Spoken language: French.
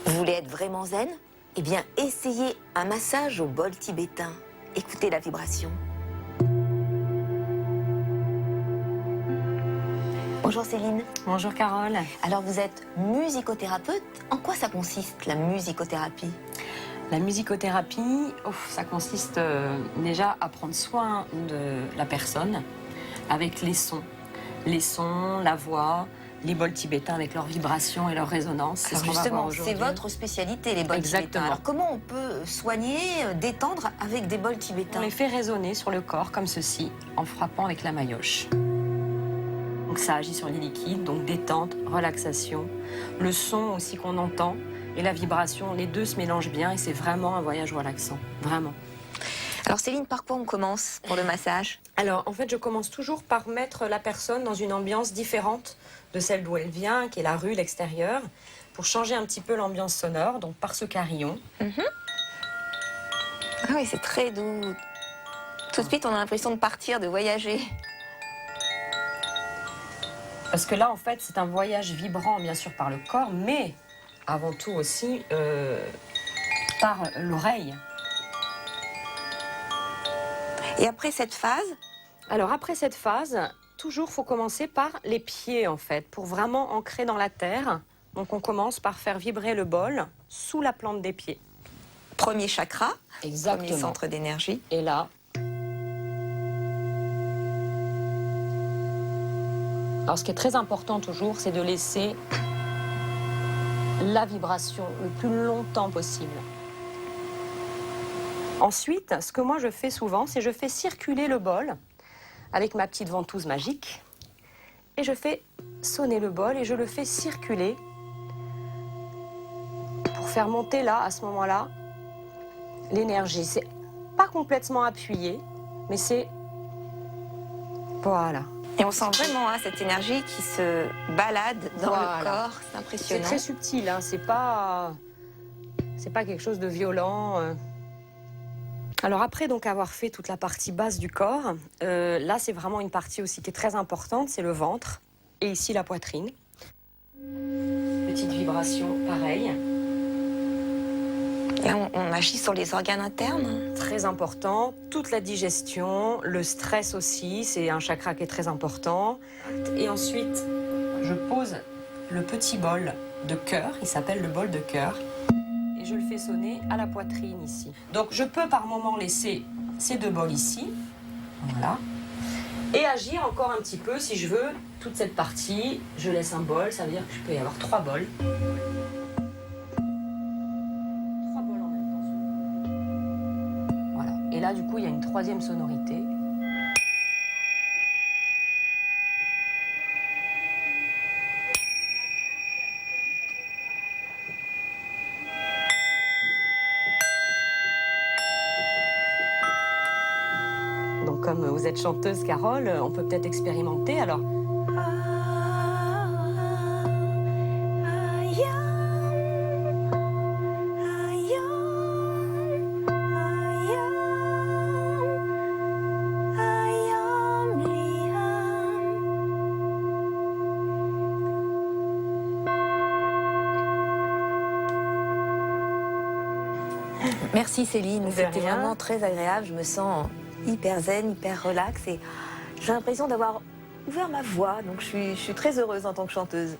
Vous voulez être vraiment zen? Eh bien, essayez un massage au bol tibétain. Écoutez la vibration. Bonjour Céline. Bonjour Carole. Alors vous êtes musicothérapeute. En quoi ça consiste la musicothérapie? La musicothérapie, ça consiste déjà à prendre soin de la personne avec les sons. Les sons, la voix, les bols tibétains avec leurs vibrations et leurs résonances. Alors justement, c'est votre spécialité, les bols tibétains. Alors comment on peut soigner, détendre avec des bols tibétains? On les fait résonner sur le corps comme ceci, en frappant avec la maillotche. Donc ça agit sur les liquides, donc détente, relaxation. Le son aussi qu'on entend et la vibration, les deux se mélangent bien et c'est vraiment un voyage relaxant, vraiment. Alors Céline, par quoi on commence pour le massage? Alors en fait, je commence toujours par mettre la personne dans une ambiance différente de celle d'où elle vient, qui est la rue, l'extérieur, pour changer un petit peu l'ambiance sonore, donc par ce carillon. Ah oui, c'est très doux. Tout de suite, on a l'impression de partir, de voyager. Parce que là, en fait, c'est un voyage vibrant, bien sûr, par le corps, mais avant tout aussi par l'oreille. Et après cette phase? Alors, après cette phase, toujours, faut commencer par les pieds, en fait, pour vraiment ancrer dans la terre. Donc, on commence par faire vibrer le bol sous la plante des pieds. Premier chakra, Exactement. premier centre d'énergie. Et là... Alors, ce qui est très important toujours, c'est de laisser la vibration le plus longtemps possible. Ensuite, ce que moi je fais souvent, c'est je fais circuler le bol avec ma petite ventouse magique et je fais sonner le bol et je le fais circuler pour faire monter là, à ce moment-là, l'énergie. C'est pas complètement appuyé, mais c'est... Voilà. Et on sent vraiment cette énergie qui se balade dans le corps, c'est C'est impressionnant. très subtil, hein. C'est pas quelque chose de violent. Alors après donc avoir fait toute la partie basse du corps, là c'est vraiment une partie aussi qui est très importante, c'est le ventre et ici la poitrine. Petite vibration, pareil. Là, on agit sur les organes internes. Très important, toute la digestion, le stress aussi, c'est un chakra qui est très important. Et ensuite, je pose le petit bol de cœur, il s'appelle le bol de cœur, et je le fais sonner à la poitrine ici. Donc je peux par moment laisser ces deux bols ici, voilà, et agir encore un petit peu si je veux, toute cette partie, je laisse un bol, ça veut dire que je peux y avoir 3 bols. Et là, du coup, il y a une troisième sonorité. Donc, comme vous êtes chanteuse, Carole, on peut peut-être expérimenter. Alors, Merci Céline, c'était rien. vraiment très agréable. Je me sens hyper zen, hyper relax et j'ai l'impression d'avoir ouvert ma voix. Donc je suis très heureuse en tant que chanteuse.